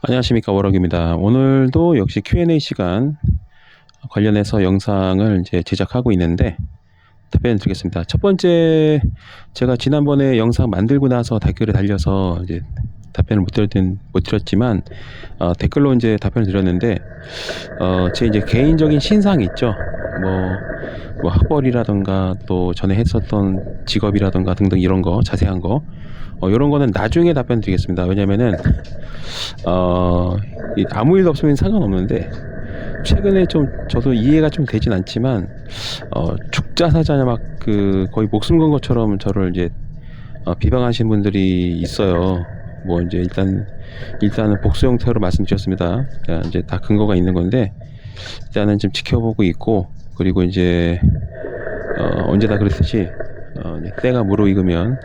안녕하십니까, 워럭입니다. 오늘도 역시 Q&A 시간 관련해서 영상을 이제 제작하고 있는데 답변 드리겠습니다. 첫 번째, 제가 지난번에 영상 만들고 나서 댓글을 달려서 이제 답변을 못 드렸지만 댓글로 이제 답변을 드렸는데 제 이제 개인적인 신상이 있죠. 뭐 학벌이라던가 또 전에 했었던 직업이라던가 등등 이런 거 자세한 거 이런 거는 나중에 답변 드리겠습니다. 왜냐면은 아무 일도 없으면 상관없는데 최근에 좀 저도 이해가 좀 되진 않지만 죽자사자 막 그 거의 목숨 건 것처럼 저를 이제 비방하신 분들이 있어요. 뭐 이제 일단은 복수 형태로 말씀드렸습니다. 이제 다 근거가 있는 건데 일단은 좀 지켜보고 있고, 그리고 이제 언제 다 그랬듯이 때가 무르익으면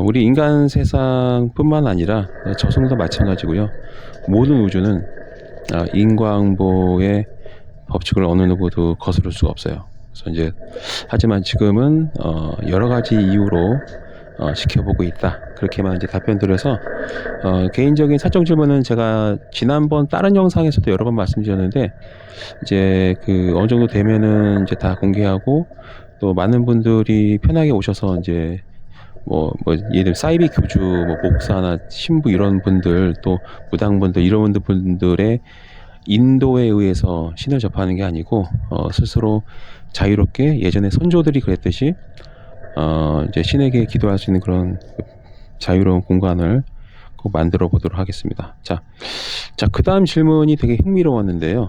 우리 인간 세상뿐만 아니라 저승도 마찬가지고요. 모든 우주는 인과응보의 법칙을 어느 누구도 거스를 수가 없어요. 그래서 이제 하지만 지금은 여러 가지 이유로 지켜보고 있다. 그렇게만 이제 답변드려서 개인적인 사적 질문은 제가 지난번 다른 영상에서도 여러 번 말씀드렸는데 이제 그 어느 정도 되면은 이제 다 공개하고 또 많은 분들이 편하게 오셔서 이제 예를 들면 사이비 교주, 목사나 신부 이런 분들, 또 무당분들 이런 분들의 인도에 의해서 신을 접하는 게 아니고 스스로 자유롭게 예전에 선조들이 그랬듯이 이제 신에게 기도할 수 있는 그런 자유로운 공간을 꼭 만들어 보도록 하겠습니다. 자, 그 다음 질문이 되게 흥미로웠는데요.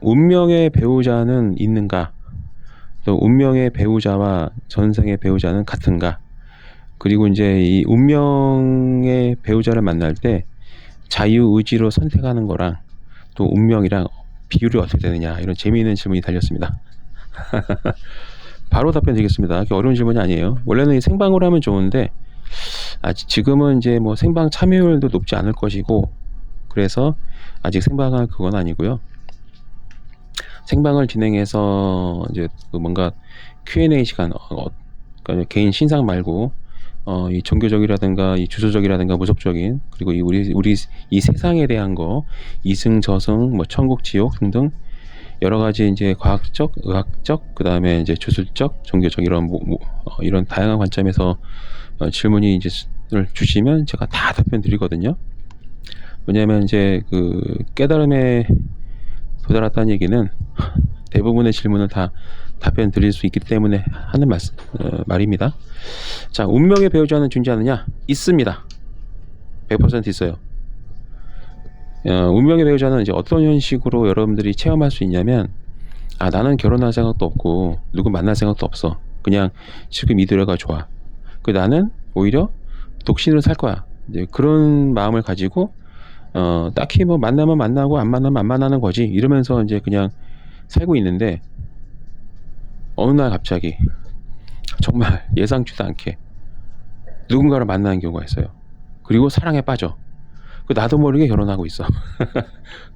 운명의 배우자는 있는가? 또 운명의 배우자와 전생의 배우자는 같은가? 그리고 이제 이 운명의 배우자를 만날 때 자유의지로 선택하는 거랑 또 운명이랑 비율이 어떻게 되느냐, 이런 재미있는 질문이 달렸습니다. 바로 답변 드리겠습니다. 어려운 질문이 아니에요. 원래는 생방으로 하면 좋은데 지금은 이제 뭐 생방 참여율도 높지 않을 것이고, 그래서 아직 생방할 그건 아니고요. 생방을 진행해서 이제 뭔가 Q&A 시간, 그러니까 개인 신상 말고 이 종교적이라든가 이 주소적이라든가 무속적인, 그리고 우리 이 세상에 대한 거, 이승 저승, 뭐 천국 지옥 등등 여러 가지 이제 과학적, 의학적, 그 다음에 이제 주술적, 종교적 이런 이런 다양한 관점에서 질문이 이제 주시면 제가 다 답변 드리거든요. 왜냐하면 이제 그 깨달음에 도달했다는 얘기는 대부분의 질문을 다 답변 드릴 수 있기 때문에 하는 말입니다. 자, 운명의 배우자는 존재하느냐? 있습니다. 100% 있어요. 운명의 배우자는 이제 어떤 형식으로 여러분들이 체험할 수 있냐면, 나는 결혼할 생각도 없고 누구 만날 생각도 없어. 그냥 지금 이대로가 좋아. 나는 오히려 독신으로 살 거야. 이제 그런 마음을 가지고 딱히 뭐 만나면 만나고 안 만나면 안 만나는 거지, 이러면서 이제 그냥 살고 있는데 어느 날 갑자기 정말 예상치도 않게 누군가를 만나는 경우가 있어요. 그리고 사랑에 빠져. 나도 모르게 결혼하고 있어.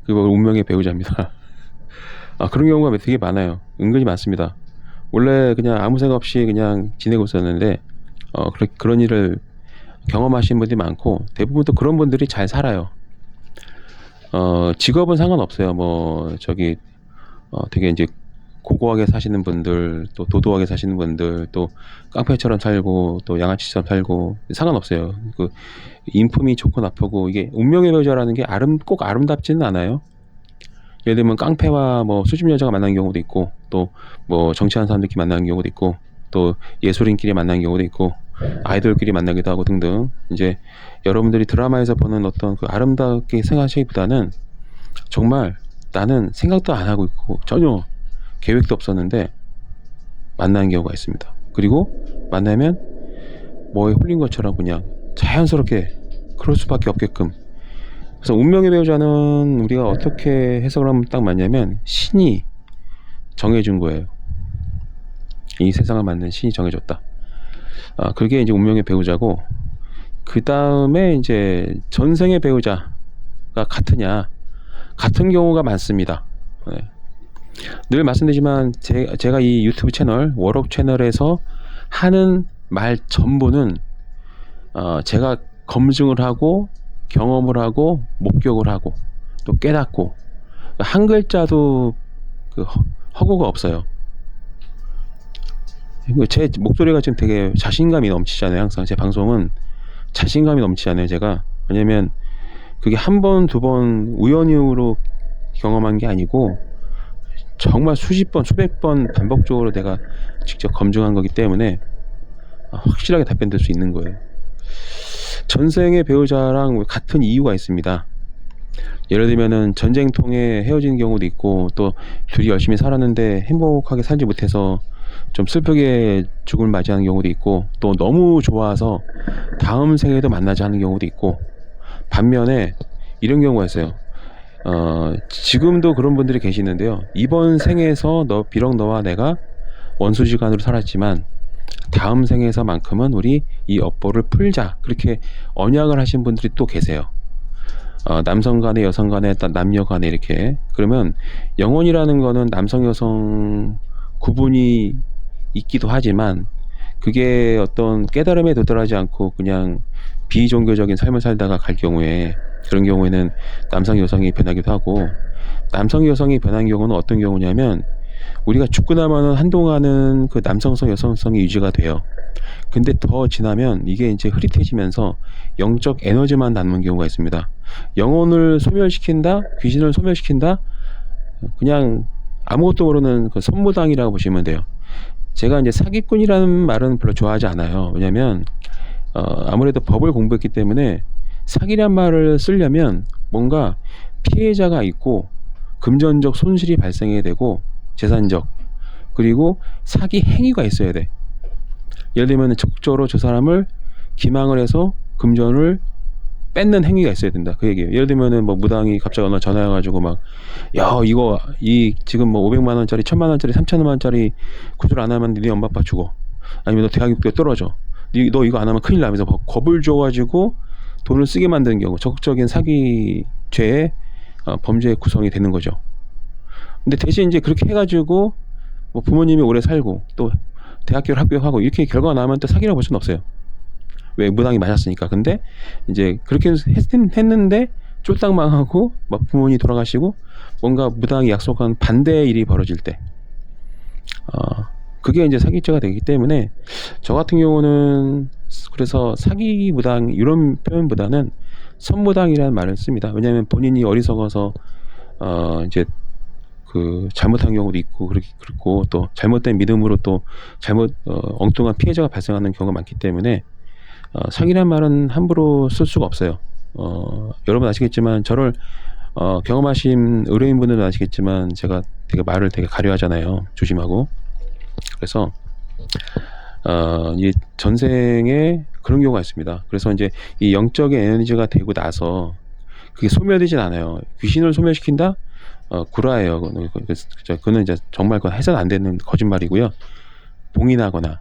그거 운명의 배우자입니다. 그런 경우가 되게 많아요. 은근히 많습니다. 원래 그냥 아무 생각 없이 그냥 지내고 있었는데 그런 일을 경험하신 분들이 많고, 대부분 또 그런 분들이 잘 살아요. 직업은 상관없어요. 되게 이제 고고하게 사시는 분들, 또 도도하게 사시는 분들, 또 깡패처럼 살고 또 양아치처럼 살고 상관없어요. 그 인품이 좋고 나쁘고, 이게 운명의 배우자라는 게 꼭 아름답지는 않아요. 예를 들면 깡패와 뭐 수줍은 여자가 만나는 경우도 있고, 또 뭐 정치하는 사람들끼리 만나는 경우도 있고, 또 예술인끼리 만나는 경우도 있고, 아이돌끼리 만나기도 하고 등등. 이제 여러분들이 드라마에서 보는 어떤 그 아름답게 생각하시기보다는 정말 나는 생각도 안 하고 있고 전혀 계획도 없었는데 만나는 경우가 있습니다. 그리고 만나면 뭐에 홀린 것처럼 그냥 자연스럽게 그럴 수밖에 없게끔. 그래서 운명의 배우자는 우리가 어떻게 해석을 하면 딱 맞냐면, 신이 정해준 거예요. 이 세상을 만든 신이 정해줬다. 그게 이제 운명의 배우자고, 그 다음에 이제 전생의 배우자가 같으냐? 같은 경우가 많습니다. 네. 늘 말씀드리지만 제가 이 유튜브 채널, 워럭 채널에서 하는 말 전부는 제가 검증을 하고 경험을 하고 목격을 하고 또 깨닫고 한 글자도 그 허구가 없어요. 제 목소리가 지금 되게 자신감이 넘치잖아요. 항상 제 방송은 자신감이 넘치잖아요. 제가 왜냐면 그게 한 번, 두 번 우연으로 경험한 게 아니고 정말 수십 번, 수백 번 반복적으로 내가 직접 검증한 거기 때문에 확실하게 답변 될 수 있는 거예요. 전생의 배우자랑 같은 이유가 있습니다. 예를 들면은 전쟁 통해 헤어진 경우도 있고 또 둘이 열심히 살았는데 행복하게 살지 못해서 좀 슬프게 죽음을 맞이하는 경우도 있고 또 너무 좋아서 다음 생에도 만나지 않는 경우도 있고 반면에 이런 경우가 있어요. 지금도 그런 분들이 계시는데요. 이번 생에서 비록 너와 내가 원수지간으로 살았지만 다음 생에서만큼은 우리 이 업보를 풀자 그렇게 언약을 하신 분들이 또 계세요. 남성 간에 여성 간에 남녀 간에 이렇게 그러면 영혼이라는 거는 남성 여성 구분이 있기도 하지만 그게 어떤 깨달음에 도달하지 않고 그냥 비종교적인 삶을 살다가 갈 경우에 그런 경우에는 남성 여성이 변하기도 하고 남성 여성이 변한 경우는 어떤 경우냐면 우리가 죽고 나면은 한동안은 그 남성성 여성성이 유지가 돼요. 근데 더 지나면 이게 이제 흐릿해지면서 영적 에너지만 남는 경우가 있습니다. 영혼을 소멸시킨다, 귀신을 소멸시킨다, 그냥 아무것도 모르는 그 선무당이라고 보시면 돼요. 제가 이제 사기꾼이라는 말은 별로 좋아하지 않아요. 왜냐면 아무래도 법을 공부했기 때문에 사기란 말을 쓰려면 뭔가 피해자가 있고 금전적 손실이 발생해야 되고 재산적 그리고 사기 행위가 있어야 돼. 예를 들면 적극적으로 저 사람을 기망을 해서 금전을 뺏는 행위가 있어야 된다. 그 얘기예요. 예를 들면은 뭐 무당이 갑자기 어느 날 전화해가지고 막, 야, 이거, 지금 뭐 500만원짜리, 1000만원짜리, 3000만원짜리 구조를 안 하면 네 엄마 아빠 죽어. 아니면 너 대학 입학에 떨어져. 너 이거 안 하면 큰일 나면서 겁을 줘가지고 돈을 쓰게 만드는 경우, 적극적인 사기죄의 범죄의 구성이 되는 거죠. 근데 대신 이제 그렇게 해가지고 뭐 부모님이 오래 살고 또 대학교를 합격하고 이렇게 결과가 나오면 또 사기라고 볼 수는 없어요. 왜 무당이 맞았으니까. 근데 이제 그렇게 했는데 쫄딱 망하고 막 부모님이 돌아가시고 뭔가 무당이 약속한 반대의 일이 벌어질 때 그게 이제 사기죄가 되기 때문에 저 같은 경우는 그래서 사기 무당 이런 표현보다는 선무당이라는 말을 씁니다. 왜냐하면 본인이 어리석어서 이제 그 잘못한 경우도 있고 그렇고 또 잘못된 믿음으로 또 엉뚱한 피해자가 발생하는 경우가 많기 때문에 사기란 말은 함부로 쓸 수가 없어요. 여러분 아시겠지만 저를 경험하신 의뢰인분들은 아시겠지만 제가 되게 말을 되게 가려하잖아요. 조심하고. 그래서 이 전생에 그런 경우가 있습니다. 그래서 이제 이 영적인 에너지가 되고 나서 그게 소멸되진 않아요. 귀신을 소멸시킨다? 구라예요. 그는 이제 정말 그건 해서는 안 되는 거짓말이고요. 봉인하거나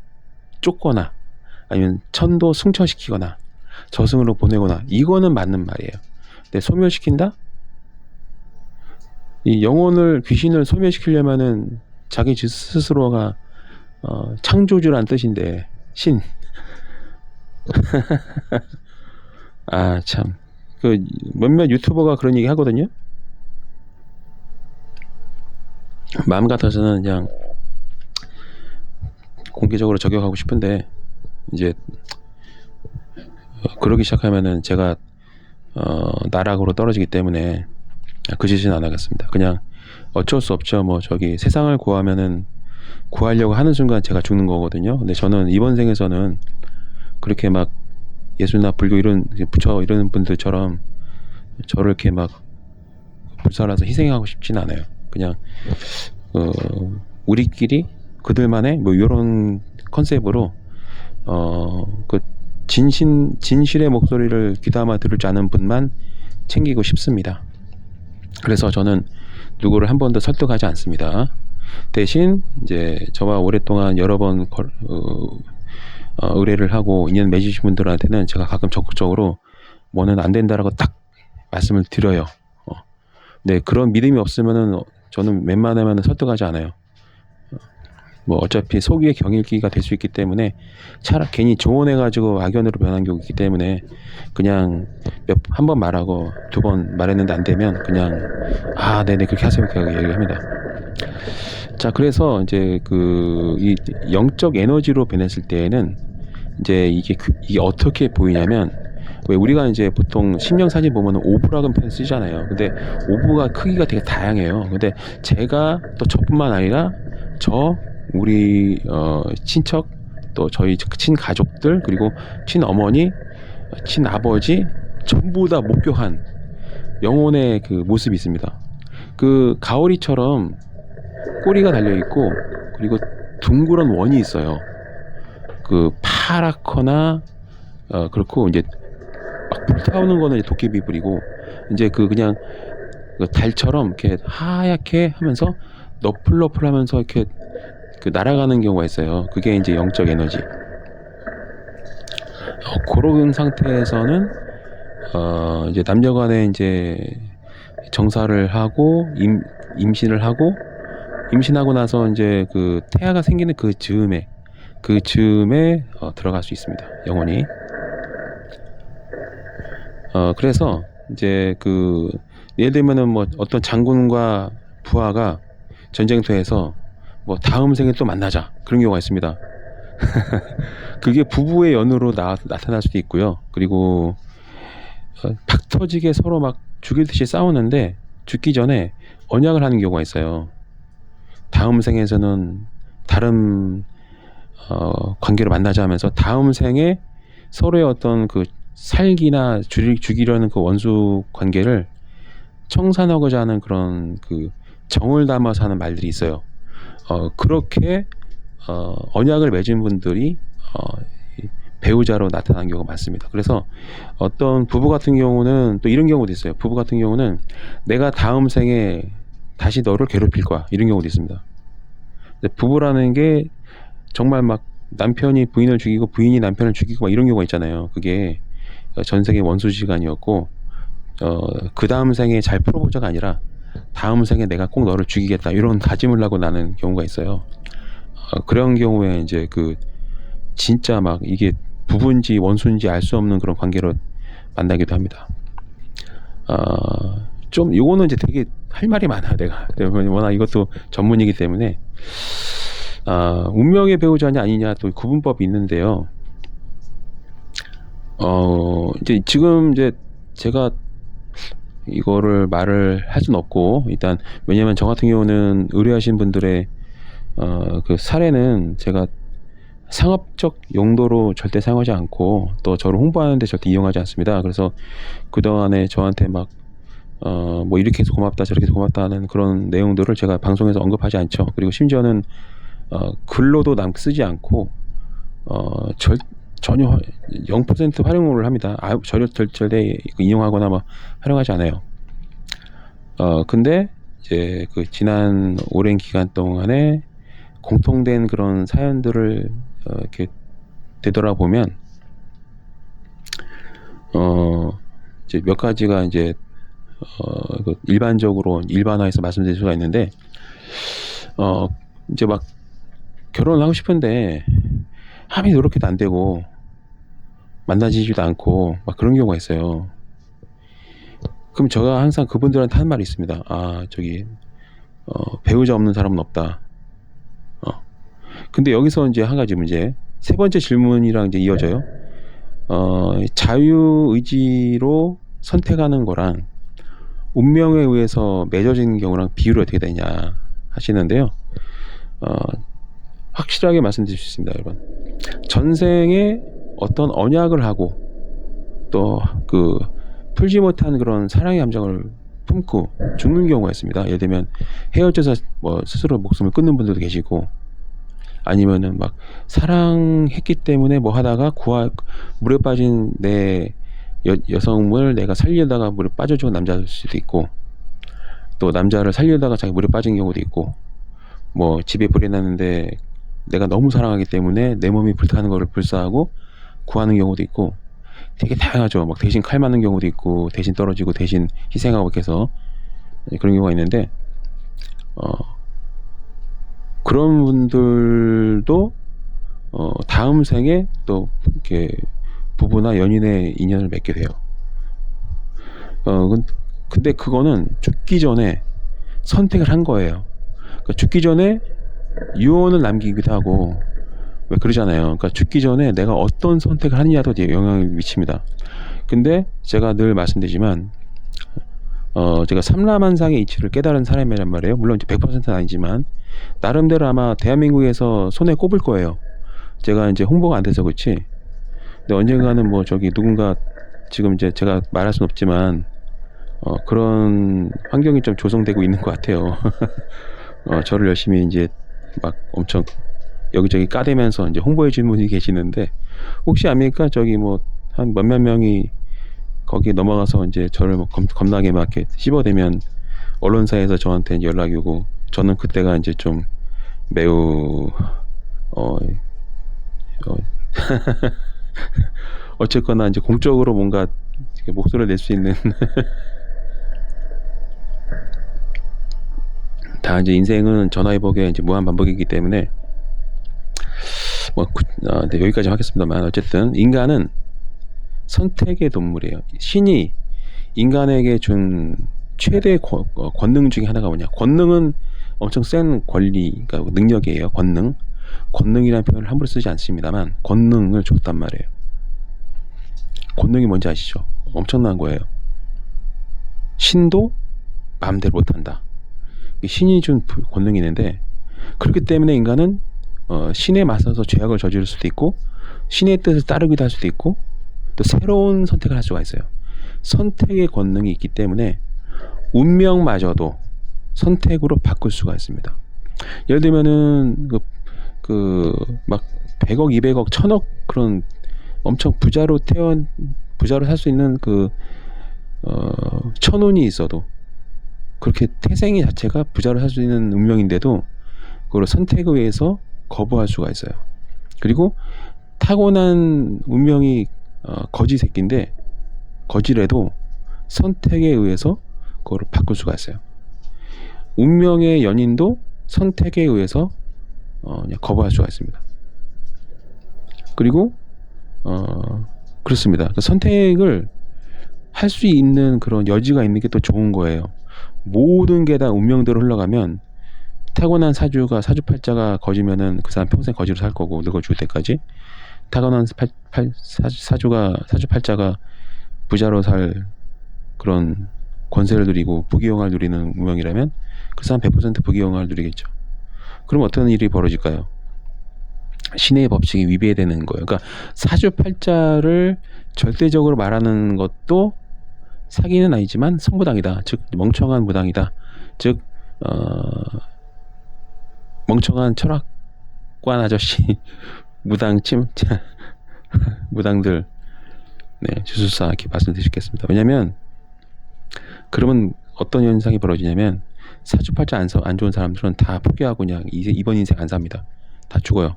쫓거나 아니면 천도 승천시키거나 저승으로 보내거나 이거는 맞는 말이에요. 근데 소멸시킨다? 이 영혼을 귀신을 소멸시키려면은 자기 스스로가 창조주란 뜻인데 신. 아 참. 그 몇몇 유튜버가 그런 얘기 하거든요. 마음 같아서는 그냥 공개적으로 저격하고 싶은데 이제 그러기 시작하면은 제가 나락으로 떨어지기 때문에 그 짓은 안 하겠습니다. 그냥 어쩔 수 없죠. 뭐 저기 세상을 구하면은 구하려고 하는 순간 제가 죽는 거거든요. 근데 저는 이번 생에서는 그렇게 막 예수나 불교 이런 부처 이런 분들처럼 저를 이렇게 막 불살라서 희생하고 싶진 않아요. 그냥 우리끼리 그들만의 뭐 이런 컨셉으로 그 진실의 목소리를 귀담아 들을 줄 아는 분만 챙기고 싶습니다. 그래서 저는 누구를 한 번도 설득하지 않습니다. 대신 이제 저와 오랫동안 여러 번 의뢰를 하고 인연 맺으신 분들한테는 제가 가끔 적극적으로 뭐는 안 된다라고 딱 말씀을 드려요. 네, 그런 믿음이 없으면은 저는 웬만하면 설득하지 않아요. 뭐 어차피 속이의 경일기가 될 수 있기 때문에 차라리 괜히 조언해가지고 악연으로 변한 경우가 있기 때문에 그냥 한 번 말하고 두 번 말했는데 안 되면 그냥 네네 그렇게 하세요 이렇게 얘기합니다. 자, 그래서 이제 이 영적 에너지로 변했을 때에는 이제 이게 어떻게 보이냐면, 왜 우리가 이제 보통 심령 사진 보면은 오브라는 표현 쓰잖아요. 근데 오브가 크기가 되게 다양해요. 근데 제가 또 저뿐만 아니라 우리 친척, 또 저희 친가족들, 그리고 친어머니, 친아버지 전부 다 목표한 영혼의 그 모습이 있습니다. 그 가오리처럼 꼬리가 달려 있고, 그리고 둥그런 원이 있어요. 그 파랗거나 그렇고, 이제 막 불타오는 거는 이제 도깨비 불이고, 이제 그냥 그 달처럼 이렇게 하얗게 하면서 너플너플하면서 이렇게 그 날아가는 경우가 있어요. 그게 이제 영적 에너지. 그런 상태에서는 이제 남녀간에 이제 정사를 하고 임신을 하고, 임신하고 나서 이제 그 태아가 생기는 그 즈음에 들어갈 수 있습니다. 영혼이. 그래서 이제 예를 들면은 뭐 어떤 장군과 부하가 전쟁터에서 뭐 다음 생에 또 만나자, 그런 경우가 있습니다. 그게 부부의 연으로 나타날 수도 있고요. 그리고 박 터지게 서로 막 죽일 듯이 싸우는데 죽기 전에 언약을 하는 경우가 있어요. 다음 생에서는 다른 관계로 만나자 하면서 다음 생에 서로의 어떤 그 살기나 죽이려는 그 원수 관계를 청산하고자 하는 그런 그 정을 담아서 하는 말들이 있어요. 그렇게 언약을 맺은 분들이 배우자로 나타난 경우가 많습니다. 그래서 어떤 부부 같은 경우는 또 이런 경우도 있어요. 부부 같은 경우는 내가 다음 생에 다시 너를 괴롭힐 거야, 이런 경우도 있습니다. 부부라는 게 정말 막 남편이 부인을 죽이고 부인이 남편을 죽이고 막 이런 경우가 있잖아요. 그게 전생의 원수지간이었고, 그 다음 생에 잘 풀어보자가 아니라 다음 생에 내가 꼭 너를 죽이겠다, 이런 다짐을 하고 나는 경우가 있어요. 그런 경우에 이제 진짜 막 이게 부부인지 원수인지 알 수 없는 그런 관계로 만나기도 합니다. 좀 요거는 이제 되게 할 말이 많아, 내가. 워낙 이것도 전문이기 때문에. 운명의 배우자냐 아니냐 또 구분법이 있는데요. 이제 지금 이제 제가 이거를 말을 할 수는 없고, 일단 왜냐면 저 같은 경우는 의뢰하신 분들의 그 사례는 제가 상업적 용도로 절대 사용하지 않고, 또 저를 홍보하는데 절대 이용하지 않습니다. 그래서 그동안에 저한테 막 뭐 이렇게 해서 고맙다 저렇게 해서 고맙다는 그런 내용들을 제가 방송에서 언급하지 않죠. 그리고 심지어는 글로도 쓰지 않고 전혀 0% 활용을 합니다. 절대 인용하거나 막 활용하지 않아요. 근데 이제 지난 오랜 기간 동안에 공통된 그런 사연들을 이렇게 되돌아보면 이제 몇 가지가 이제 일반화해서 말씀드릴 수가 있는데, 이제 막 결혼을 하고 싶은데 아무리 노력해도 안 되고 만나지지도 않고 막 그런 경우가 있어요. 그럼 제가 항상 그분들한테 하는 말이 있습니다. 배우자 없는 사람은 없다. 근데 여기서 이제 한 가지 문제, 세 번째 질문이랑 이제 이어져요. 자유의지로 선택하는 거랑 운명에 의해서 맺어지는 경우랑 비율이 어떻게 되냐 하시는데요. 확실하게 말씀드릴 수 있습니다, 여러분. 전생에 어떤 언약을 하고 또 풀지 못한 그런 사랑의 감정을 품고 죽는 경우가 있습니다. 예를 들면 헤어져서 뭐 스스로 목숨을 끊는 분들도 계시고, 아니면은 막 사랑했기 때문에 뭐 하다가 물에 빠진 내 여성을 내가 살리다가 물에 빠져 죽은 남자일 수도 있고, 또 남자를 살리다가 자기 물에 빠진 경우도 있고, 뭐 집에 불이 났는데 내가 너무 사랑하기 때문에 내 몸이 불타는 거를 불사하고 구하는 경우도 있고, 되게 다양하죠. 막 대신 칼 맞는 경우도 있고, 대신 떨어지고 대신 희생하고 이렇게 해서 그런 경우가 있는데, 그런 분들도 다음 생에 또 이렇게 부부나 연인의 인연을 맺게 돼요. 근데 그거는 죽기 전에 선택을 한 거예요. 그러니까 죽기 전에 유언을 남기기도 하고, 왜 그러잖아요. 그러니까 죽기 전에 내가 어떤 선택을 하느냐도 영향을 미칩니다. 근데 제가 늘 말씀드리지만, 제가 삼라만상의 이치를 깨달은 사람이란 말이에요. 물론 이제 100%는 아니지만, 나름대로 아마 대한민국에서 손에 꼽을 거예요. 제가 이제 홍보가 안 돼서 그렇지. 근데 언젠가는 뭐 저기 누군가, 지금 이제 제가 말할 순 없지만, 그런 환경이 좀 조성되고 있는 것 같아요. 저를 열심히 이제 막 엄청 여기저기 까대면서 이제 홍보해 주는 분이 계시는데, 혹시 압니까? 저기 뭐 한 몇몇 명이 거기에 넘어가서 이제 저를 뭐 겁나게 막 이렇게 씹어대면 언론사에서 저한테 연락이 오고, 저는 그때가 이제 좀 매우 어, 어 어쨌거나 이제 공적으로 뭔가 목소리를 낼 수 있는 다 이제 인생은 전화위복의 이제 무한 반복이기 때문에 네, 여기까지 하겠습니다만, 어쨌든 인간은 선택의 동물이에요. 신이 인간에게 준 최대 권능 중에 하나가 뭐냐? 권능은 엄청 센 권리, 그러니까 능력이에요. 권능이라는 표현을 함부로 쓰지 않습니다만, 권능을 줬단 말이에요. 권능이 뭔지 아시죠? 엄청난 거예요. 신도 마음대로 못한다. 신이 준 권능이 있는데, 그렇기 때문에 인간은 신에 맞서서 죄악을 저지를 수도 있고, 신의 뜻을 따르기도 할 수도 있고, 또 새로운 선택을 할 수가 있어요. 선택의 권능이 있기 때문에 운명마저도 선택으로 바꿀 수가 있습니다. 예를 들면은 막 100억, 200억, 1000억 그런 엄청 부자로 살 수 있는 천운이 있어도, 그렇게 태생이 자체가 부자로 살 수 있는 운명인데도 그걸 선택에 의해서 거부할 수가 있어요. 그리고 타고난 운명이 거지 새끼인데, 거지래도 선택에 의해서 그걸 바꿀 수가 있어요. 운명의 연인도 선택에 의해서 그냥 거부할 수가 있습니다. 그리고 그렇습니다. 선택을 할 수 있는 그런 여지가 있는 게 또 좋은 거예요. 모든 게 다 운명대로 흘러가면, 타고난 사주팔자가 거지면은 그 사람 평생 거지로 살 거고, 늙어 죽을 때까지. 타고난 사주팔자가 부자로 살 그런 권세를 누리고 부귀영화를 누리는 운명이라면, 그 사람 100% 부귀영화를 누리겠죠. 그럼 어떤 일이 벌어질까요? 신의 법칙이 위배되는 거예요. 그러니까 사주팔자를 절대적으로 말하는 것도 사기는 아니지만 성무당이다. 즉 멍청한 무당이다. 즉 멍청한 철학관 아저씨 무당들, 네, 주술사 이렇게 말씀드리겠습니다. 왜냐면 그러면 어떤 현상이 벌어지냐면, 사주팔자 안 좋은 사람들은 다 포기하고 그냥 이번 인생 안 삽니다. 다 죽어요.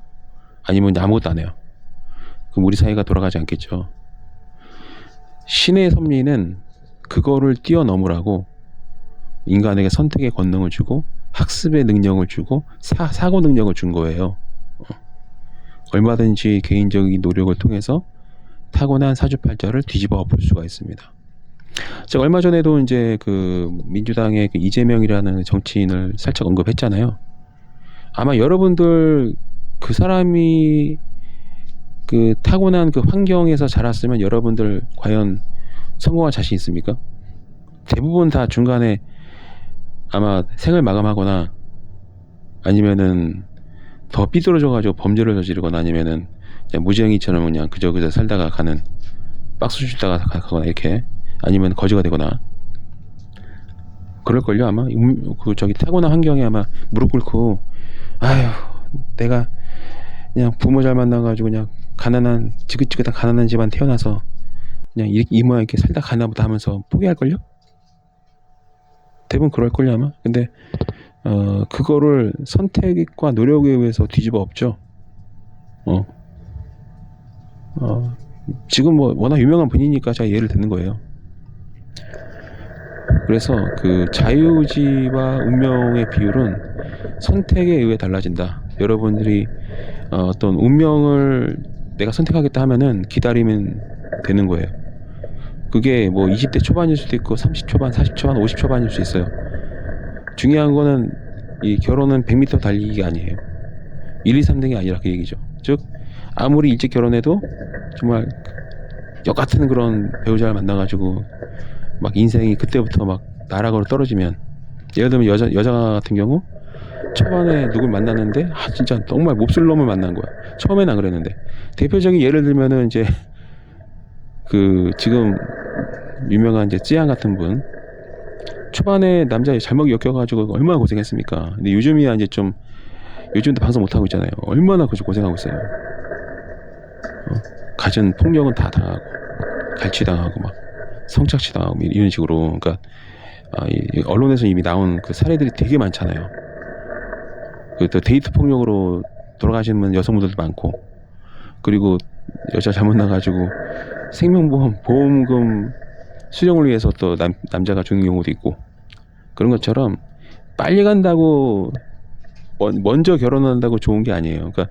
아니면 아무것도 안 해요. 그럼 우리 사회가 돌아가지 않겠죠. 신의 섭리는 그거를 뛰어넘으라고 인간에게 선택의 권능을 주고, 학습의 능력을 주고, 사고 능력을 준 거예요. 얼마든지 개인적인 노력을 통해서 타고난 사주팔자를 뒤집어 엎을 수가 있습니다. 제가 얼마 전에도 이제 민주당의 이재명이라는 정치인을 살짝 언급했잖아요. 아마 여러분들 그 사람이 타고난 환경에서 자랐으면 여러분들 과연 성공할 자신 있습니까? 대부분 다 중간에 아마 생을 마감하거나, 아니면은 더 삐뚤어져가지고 범죄를 저지르거나, 아니면은 그냥 무지랭이처럼 그냥 그저 살다가 가는, 박수 주다가 가거나, 이렇게, 아니면 거지가 되거나 그럴걸요. 아마 타고난 환경에 아마 무릎 꿇고, 아휴, 내가 그냥 부모 잘 만나가지고 그냥 지긋지긋한 가난한 집안 태어나서 그냥 이 모양 이렇게 살다 가나 보다 하면서 포기할걸요? 대부분 그럴걸요 아마. 근데 그거를 선택과 노력에 의해서 뒤집어 엎죠. 지금 뭐 워낙 유명한 분이니까 제가 예를 듣는 거예요. 그래서 자유의지와 운명의 비율은 선택에 의해 달라진다. 여러분들이 어떤 운명을 내가 선택하겠다 하면은 기다리면 되는 거예요. 그게 뭐 20대 초반일 수도 있고 30초반, 40초반, 50초반일 수 있어요. 중요한 거는 이 결혼은 100m 달리기가 아니에요. 1, 2, 3등이 아니라 그 얘기죠. 즉 아무리 일찍 결혼해도 정말 역 같은 그런 배우자를 만나가지고 막 인생이 그때부터 막 나락으로 떨어지면, 예를 들면 여자 같은 경우 초반에 누굴 만났는데 진짜 정말 몹쓸 놈을 만난 거야. 처음에는 안 그랬는데. 대표적인 예를 들면은 이제 그 지금 유명한 이제 찌양 같은 분, 초반에 남자 잘못 엮여가지고 얼마나 고생했습니까. 근데 요즘이야 이제 좀, 요즘도 방송 못하고 있잖아요. 얼마나 고생하고 있어요. 가진 폭력은 다 당하고 갈취당하고 막 성착취당하고 이런 식으로. 그러니까 이 언론에서 이미 나온 그 사례들이 되게 많잖아요. 또 데이트 폭력으로 돌아가시는 여성분들도 많고, 그리고 여자 잘못 나가지고 생명보험 보험금 수령을 위해서 또 남자가 죽는 경우도 있고. 그런 것처럼 빨리 간다고 먼저 결혼한다고 좋은 게 아니에요. 그러니까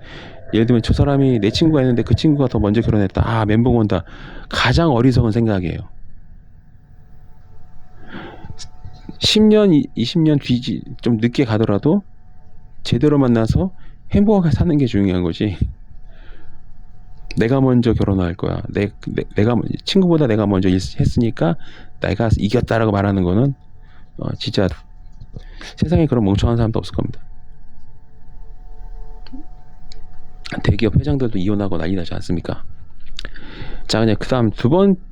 예를 들면 저 사람이 내 친구가 있는데 그 친구가 더 먼저 결혼했다, 멘붕 온다. 가장 어리석은 생각이에요. 10년 20년 뒤지 좀 늦게 가더라도 제대로 만나서 행복하게 사는 게 중요한 거지. 내가 먼저 결혼할 거야, 내가 친구보다 내가 먼저 했으니까 내가 이겼다라고 말하는 거는 진짜 세상에 그런 멍청한 사람도 없을 겁니다. 대기업 회장들도 이혼하고 난리 나지 않습니까? 자, 그냥 그 다음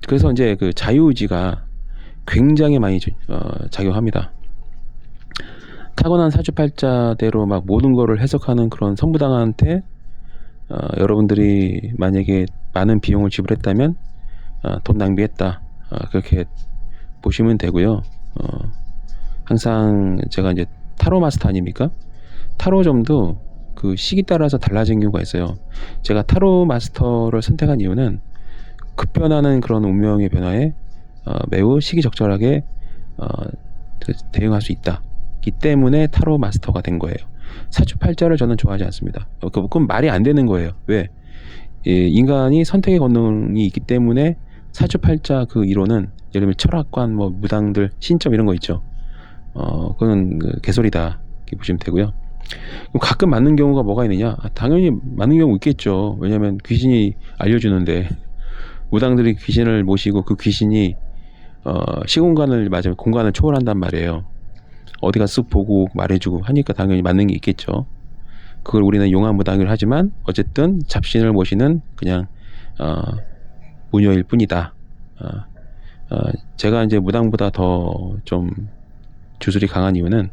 그래서 이제 그 자유의지가 굉장히 많이 작용합니다. 타고난 사주팔자대로 막 모든 거를 해석하는 그런 선부당한테 여러분들이 만약에 많은 비용을 지불했다면 돈 낭비했다, 그렇게 보시면 되고요. 항상 제가 이제 타로 마스터 아닙니까? 타로점도 그 시기 따라서 달라진 경우가 있어요. 제가 타로 마스터를 선택한 이유는 급변하는 그런 운명의 변화에 매우 시기적절하게 대응할 수 있기 때문에 타로 마스터가 된 거예요. 사주팔자를 저는 좋아하지 않습니다. 그건 말이 안 되는 거예요. 왜? 인간이 선택의 권능이 있기 때문에 사주팔자 그 이론은, 예를 들면 철학관, 뭐 무당들 신점 이런 거 있죠. 그건 개소리다 이렇게 보시면 되고요. 가끔 맞는 경우가 뭐가 있느냐? 당연히 맞는 경우 있겠죠. 왜냐하면 귀신이 알려주는데, 무당들이 귀신을 모시고 그 귀신이 시공간을 맞으면 공간을 초월한단 말이에요. 어디가 쓱 보고 말해주고 하니까 당연히 맞는 게 있겠죠. 그걸 우리는 용화무당을 하지만 어쨌든 잡신을 모시는 그냥 무녀일 뿐이다. 제가 이제 무당보다 더 좀 주술이 강한 이유는,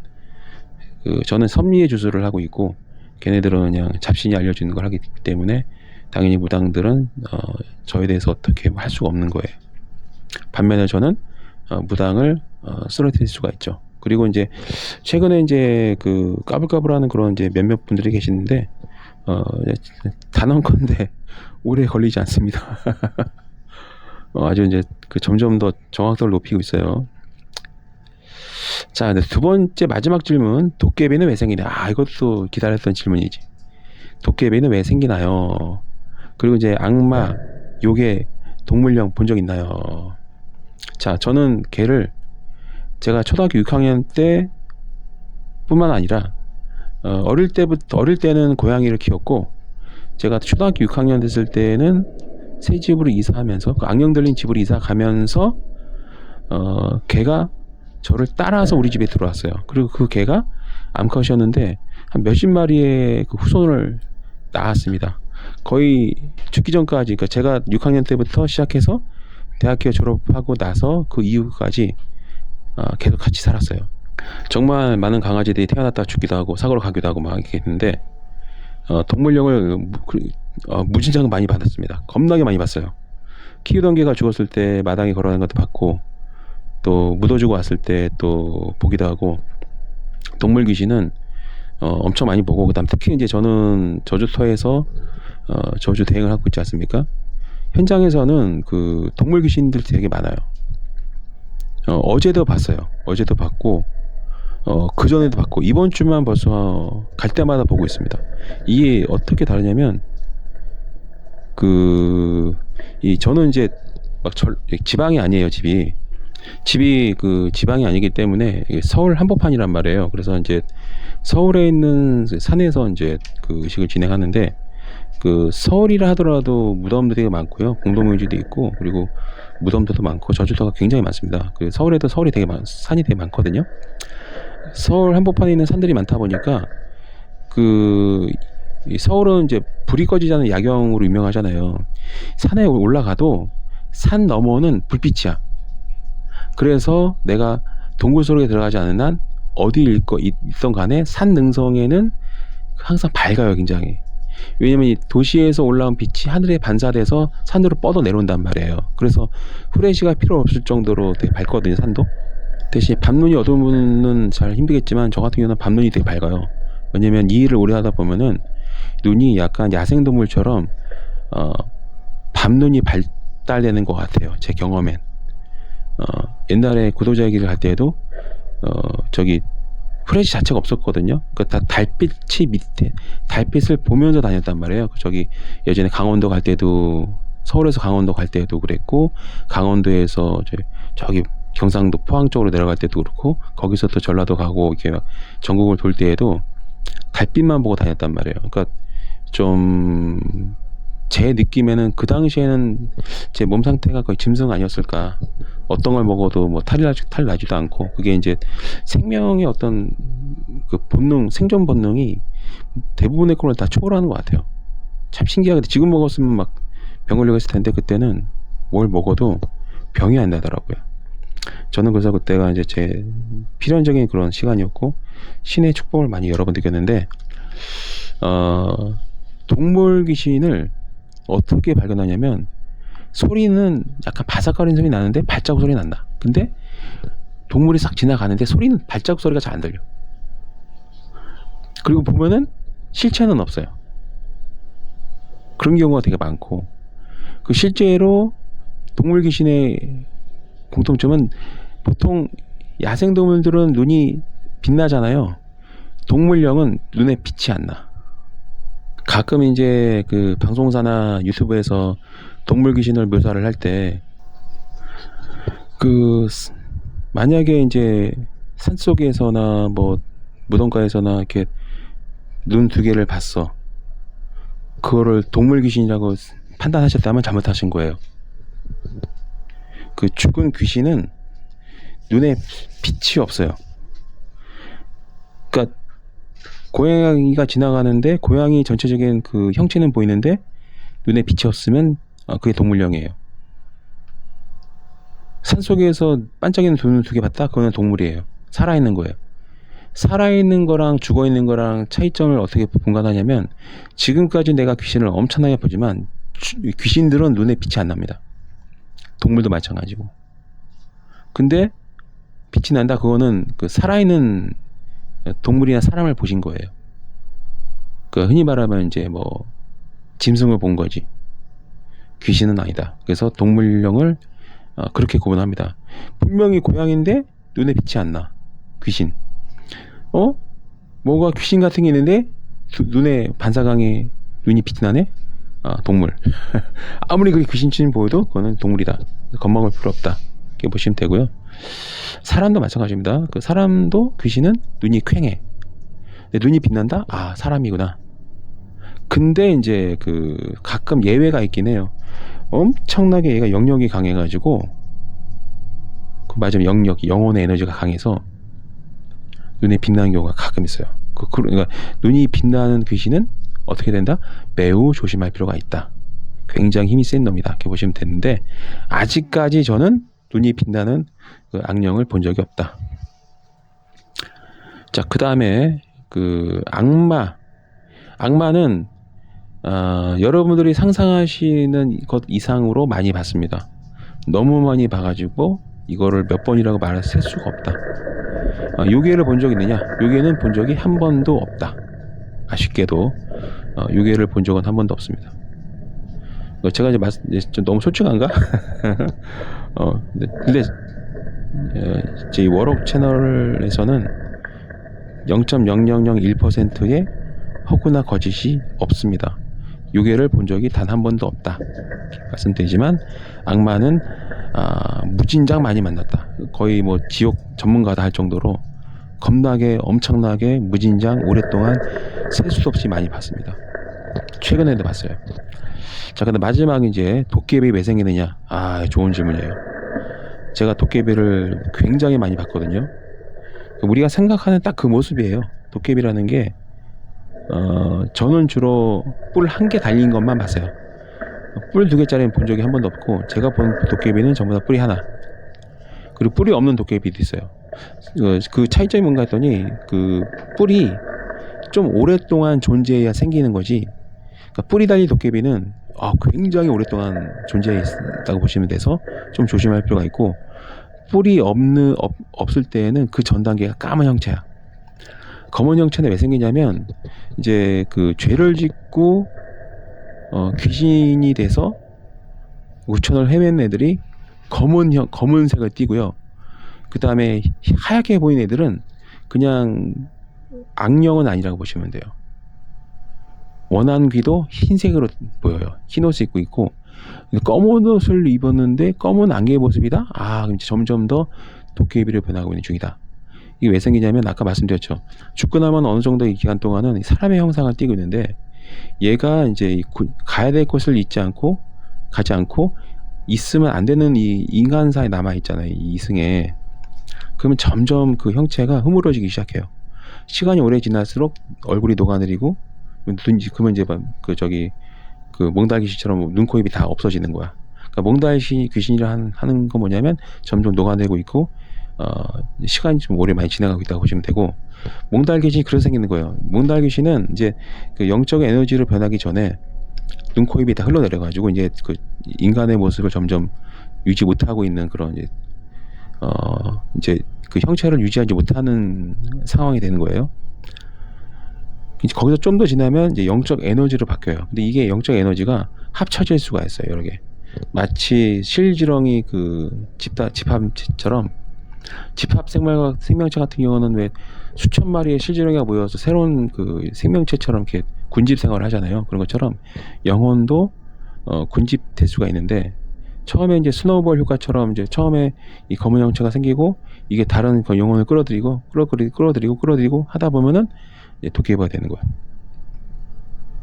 저는 섭리의 주술을 하고 있고 걔네들은 그냥 잡신이 알려주는 걸 하기 때문에 당연히 무당들은 저에 대해서 어떻게 할 수가 없는 거예요. 반면에 저는 무당을 쓰러뜨릴 수가 있죠. 그리고 이제 최근에 이제 그 까불까불하는 그런 이제 몇몇 분들이 계시는데 단언컨대 오래 걸리지 않습니다. 아주 이제 그 점점 더 정확도를 높이고 있어요. 자, 두 번째 마지막 질문, 도깨비는 왜 생기냐? 이것도 기다렸던 질문이지. 도깨비는 왜 생기나요? 그리고 이제 악마, 요괴, 동물령 본 적 있나요? 자, 저는 걔를 제가 초등학교 6학년 때 뿐만 아니라 어릴 때는 고양이를 키웠고, 제가 초등학교 6학년 됐을 때는 새 집으로 이사하면서, 그 악령 들린 집으로 이사 가면서 걔가 저를 따라서 우리 집에 들어왔어요. 그리고 그 개가 암컷이었는데 한 몇십 마리의 그 후손을 낳았습니다. 거의 죽기 전까지, 그러니까 제가 6학년 때부터 시작해서 대학교 졸업하고 나서 그 이후까지 계속 같이 살았어요. 정말 많은 강아지들이 태어났다 죽기도 하고 사고로 가기도 하고 막 이렇게 했는데, 동물령을 무진장 많이 받았습니다. 겁나게 많이 봤어요. 키우던 개가 죽었을 때 마당에 걸어가는 것도 봤고, 또 묻어주고 왔을 때 또 보기도 하고, 동물 귀신은 엄청 많이 보고, 그다음 특히 이제 저는 저주터에서 저주 대행을 하고 있지 않습니까? 현장에서는 그 동물 귀신들 되게 많아요. 어제도 봤어요. 어제도 봤고, 그 전에도 봤고 이번 주만 벌써 갈 때마다 보고 있습니다. 이게 어떻게 다르냐면 저는 이제 지방이 아니에요. 집이 그 지방이 아니기 때문에 이게 서울 한복판이란 말이에요. 그래서 이제 서울에 있는 산에서 이제 그 의식을 진행하는데, 그 서울이라 하더라도 무덤도 되게 많고요. 공동묘지도 있고, 그리고 무덤도 많고 저주터가 굉장히 많습니다. 그 서울에도 산이 되게 많거든요. 서울 한복판에 있는 산들이 많다 보니까 이 서울은 이제 불이 꺼지지 않는 야경으로 유명하잖아요. 산에 올라가도 산 너머는 불빛이야. 그래서 내가 동굴 속에 들어가지 않는 한 어디 있던 간에 산 능성에는 항상 밝아요, 굉장히. 왜냐면 이 도시에서 올라온 빛이 하늘에 반사돼서 산으로 뻗어 내려온단 말이에요. 그래서 후레쉬가 필요 없을 정도로 되게 밝거든요, 산도. 대신 밤눈이 어두운 분은 잘 힘들겠지만 저 같은 경우는 밤눈이 되게 밝아요. 왜냐면 이 일을 오래 하다 보면은 눈이 약간 야생동물처럼 밤눈이 발달되는 것 같아요, 제 경험엔. 옛날에 구도자의 길을 갈 때에도 저기 후레쉬 자체가 없었거든요. 그러니까 다 달빛을 보면서 다녔단 말이에요. 저기 예전에 강원도 갈 때도, 서울에서 강원도 갈 때도 그랬고, 강원도에서 저기 경상도 포항 쪽으로 내려갈 때도 그렇고, 거기서 또 전라도 가고 이렇게 막 전국을 돌 때에도 달빛만 보고 다녔단 말이에요. 그러니까 좀 제 느낌에는 그 당시에는 제 몸 상태가 거의 짐승 아니었을까. 어떤 걸 먹어도 뭐 탈 나지도 않고, 그게 이제 생명의 어떤 그 본능, 생존 본능이 대부분의 걸 다 초월하는 것 같아요. 참 신기하게, 지금 먹었으면 막 병 걸리고 했을 텐데 그때는 뭘 먹어도 병이 안 나더라고요. 저는 그래서 그때가 이제 제 필연적인 그런 시간이었고, 신의 축복을 많이 여러 번 느꼈는데, 동물 귀신을 어떻게 발견하냐면, 소리는 약간 바삭거리는 소리 나는데 발자국 소리 난다. 근데 동물이 싹 지나가는데 발자국 소리가 잘 안 들려. 그리고 보면은 실체는 없어요. 그런 경우가 되게 많고, 그 실제로 동물 귀신의 공통점은, 보통 야생동물들은 눈이 빛나잖아요. 동물령은 눈에 빛이 안 나. 가끔 이제 그 방송사나 유튜브에서 동물 귀신을 묘사를 할 때, 만약에 이제 산속에서나 뭐 무덤가에서나 이렇게 눈 두 개를 봤어. 그거를 동물 귀신이라고 판단하셨다면 잘못하신 거예요. 그 죽은 귀신은 눈에 빛이 없어요. 그러니까 고양이가 지나가는데 고양이 전체적인 그 형체는 보이는데 눈에 빛이 없으면 그게 동물령이에요. 산속에서 반짝이는 눈 두 개 봤다? 그거는 동물이에요. 살아있는 거예요. 살아있는 거랑 죽어있는 거랑 차이점을 어떻게 분간하냐면, 지금까지 내가 귀신을 엄청나게 보지만 귀신들은 눈에 빛이 안 납니다. 동물도 마찬가지고. 근데 빛이 난다, 그거는 그 살아있는 동물이나 사람을 보신 거예요. 그 흔히 말하면 이제 뭐 짐승을 본 거지. 귀신은 아니다. 그래서 동물령을 그렇게 구분합니다. 분명히 고양인데 눈에 빛이 안 나. 귀신. 뭐가 귀신 같은 게 있는데 눈에 반사광에 눈이 빛이 나네? 동물. 아무리 그게 귀신처럼 보여도 그거는 동물이다. 겁먹을 필요 없다. 이렇게 보시면 되고요. 사람도 마찬가지입니다. 그 사람도, 귀신은 눈이 퀭해. 근데 눈이 빛난다? 사람이구나. 근데 이제 가끔 예외가 있긴 해요. 엄청나게 얘가 영역이 강해가지고, 맞으면 영혼의 에너지가 강해서 눈에 빛나는 경우가 가끔 있어요. 그러니까 눈이 빛나는 귀신은 어떻게 된다? 매우 조심할 필요가 있다. 굉장히 힘이 센 놈이다. 이렇게 보시면 되는데, 아직까지 저는 눈이 빛나는 그 악령을 본 적이 없다. 자, 그 다음에 악마는 여러분들이 상상하시는 것 이상으로 많이 봤습니다. 너무 많이 봐가지고 이거를 몇 번이라고 셀 수가 없다. 요괴를 본 적이 있느냐? 요괴는 본 적이 한 번도 없다. 아쉽게도 요괴를 본 적은 한 번도 없습니다. 제가 이제 좀 너무 솔직한가? 근데 제 워럭 채널에서는 0.0001%의 허구나 거짓이 없습니다. 유괴를 본 적이 단 한 번도 없다 말씀드리지만, 악마는 무진장 많이 만났다. 거의 뭐 지옥 전문가다 할 정도로 겁나게 엄청나게 무진장 오랫동안 셀 수도 없이 많이 봤습니다. 최근에도 봤어요. 자, 근데 마지막 이제 도깨비 왜 생기느냐? 좋은 질문이에요. 제가 도깨비를 굉장히 많이 봤거든요. 우리가 생각하는 딱 그 모습이에요. 도깨비라는 게 저는 주로 뿔 한 개 달린 것만 봤어요. 뿔 2개짜리는 본 적이 한 번도 없고, 제가 본 도깨비는 전부 다 뿔이 하나, 그리고 뿔이 없는 도깨비도 있어요. 그 차이점이 뭔가 했더니, 그 뿔이 좀 오랫동안 존재해야 생기는 거지. 그러니까 뿔이 달린 도깨비는 굉장히 오랫동안 존재했다고 보시면 돼서 좀 조심할 필요가 있고, 뿔이 없을 때에는 그 전 단계가 까만 형체야. 검은 형체는 왜 생기냐면, 이제 그 죄를 짓고 귀신이 돼서 우천을 헤맨 애들이 검은색을 띠고요. 그 다음에 하얗게 보이는 애들은 그냥 악령은 아니라고 보시면 돼요. 원한귀도 흰색으로 보여요. 흰 옷을 입고 있고, 검은 옷을 입었는데 검은 안개의 모습이다? 그럼 점점 더 도깨비로 변하고 있는 중이다. 이게 왜 생기냐면, 아까 말씀드렸죠. 죽고 나면 어느 정도의 기간 동안은 사람의 형상을 띠고 있는데, 얘가 이제 가야 될 곳을 가지 않고 있으면 안 되는 이 인간사에 남아 있잖아요. 이 이승에. 그러면 점점 그 형체가 흐물어지기 시작해요. 시간이 오래 지날수록 얼굴이 녹아내리고, 그러면 이제 그 몽달 귀신처럼 눈, 코, 입이 다 없어지는 거야. 그러니까 몽달 귀신이라 하는 건 뭐냐면, 점점 녹아내리고 있고, 시간이 좀 오래 많이 지나가고 있다고 보시면 되고, 몽달 귀신이 그래서 생기는 거예요. 몽달 귀신은 이제 그 영적 에너지로 변하기 전에 눈, 코, 입이 다 흘러내려가지고 이제 그 인간의 모습을 점점 유지 못하고 있는 그런 이제 그 형체를 유지하지 못하는 상황이 되는 거예요. 이제 거기서 좀 더 지나면 이제 영적 에너지로 바뀌어요. 근데 이게 영적 에너지가 합쳐질 수가 있어요. 여러 개. 마치 실지렁이 그 집합처럼, 집합 생명체 같은 경우는 왜 수천 마리의 실지렁이가 모여서 새로운 그 생명체처럼 이렇게 군집 생활을 하잖아요. 그런 것처럼 영혼도 군집될 수가 있는데, 처음에 이제 스노우볼 효과처럼 이제 처음에 이 검은 형체가 생기고, 이게 다른 그 영혼을 끌어들이고 하다 보면은 이제 도깨비가 되는 거야.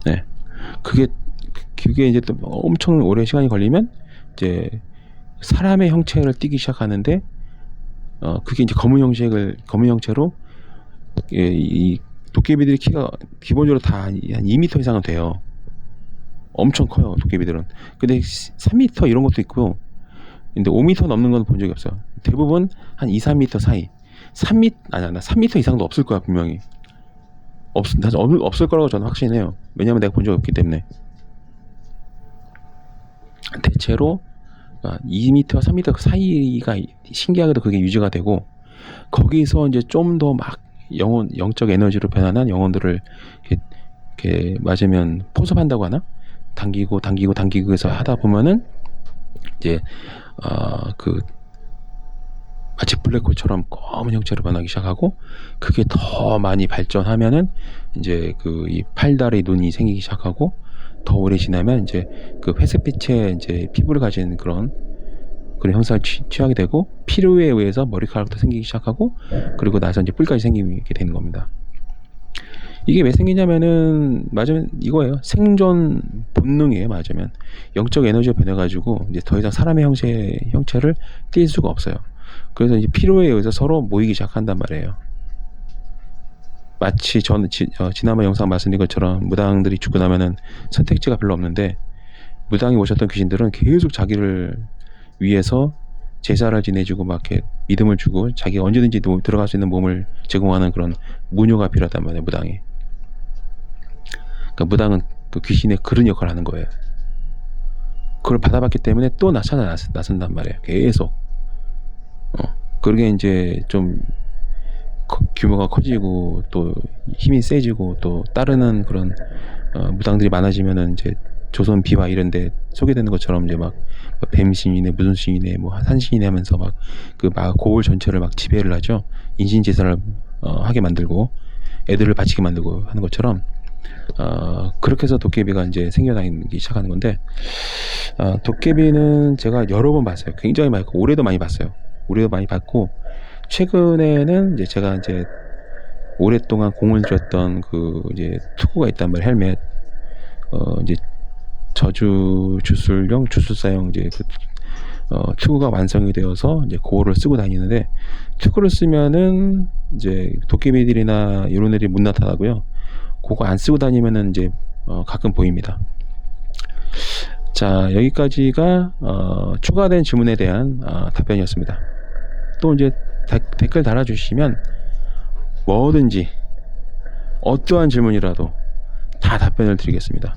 네. 그게 이제 또 엄청 오래 시간이 걸리면 이제 사람의 형체를 띠기 시작하는데, 그게 이제 검은 형체로, 이 도깨비들의 키가 기본적으로 다 한 2m 이상은 돼요. 엄청 커요, 도깨비들은. 근데 3m 이런 것도 있고요. 근데 5m 넘는 건 본 적이 없어요. 대부분 한 2-3m 사이. 3m 이상도 없을 거야, 분명히. 없을 거라고 저는 확신해요. 왜냐면 내가 본 적이 없기 때문에. 대체로 2m, 3m 그 사이가 신기하게도 그게 유지가 되고, 거기서 이제 좀 더 막 영적 에너지로 변환한 영혼들을 이렇게 맞으면 포섭한다고 하나? 당기고 해서 하다 보면은 이제 그 마치 블랙홀처럼 검은 형체로 변하기 시작하고, 그게 더 많이 발전하면은 이제 그 이 팔다리 눈이 생기기 시작하고, 더 오래 지나면 이제 그 회색빛의 이제 피부를 가진 그런 형상을 취하게 되고, 피로에 의해서 머리카락도 생기기 시작하고, 그리고 나서 이제 뿔까지 생기게 되는 겁니다. 이게 왜 생기냐면은, 맞으면 이거예요. 생존 본능이에요. 맞으면 영적 에너지가 변해가지고 이제 더 이상 사람의 형체를 띌 수가 없어요. 그래서 이제 피로에 의해서 서로 모이기 시작한단 말이에요. 마치 저는 지난번 영상 말씀드린 것처럼, 무당들이 죽고 나면은 선택지가 별로 없는데, 무당이 오셨던 귀신들은 계속 자기를 위해서 제사를 지내주고 막 이렇게 믿음을 주고, 자기가 언제든지 들어갈 수 있는 몸을 제공하는 그런 무녀가 필요하단 말이에요, 무당이. 그러니까 무당은 그 귀신의 그런 역할을 하는 거예요. 그걸 받아봤기 때문에 또 나선단 말이에요, 계속. 그러게 이제 좀 규모가 커지고 또 힘이 세지고 또 따르는 그런 무당들이 많아지면은 이제 조선 비화 이런데 소개되는 것처럼 이제 막 뱀신이네 무슨 신이네 뭐 산신이네 하면서 막 그 고을 전체를 막 지배를 하죠. 인신제사를 하게 만들고, 애들을 바치게 만들고 하는 것처럼 그렇게 해서 도깨비가 이제 생겨나기 시작하는 건데, 도깨비는 제가 여러 번 봤어요. 굉장히 많이 봤고, 올해도 많이 봤어요. 올해도 많이 봤고, 최근에는 이제 제가 이제 오랫동안 공을 들였던 그 이제 투구가 있단 말이에요. 헬멧. 이제 저주 주술용, 주술사용 이제 투구가 완성이 되어서 이제 그거를 쓰고 다니는데, 투구를 쓰면은 이제 도깨비들이나 이런 애들이 못 나타나고요. 그거 안 쓰고 다니면은 이제 가끔 보입니다. 자, 여기까지가 추가된 질문에 대한 답변이었습니다. 또 이제 댓글 달아주시면 뭐든지 어떠한 질문이라도 다 답변을 드리겠습니다.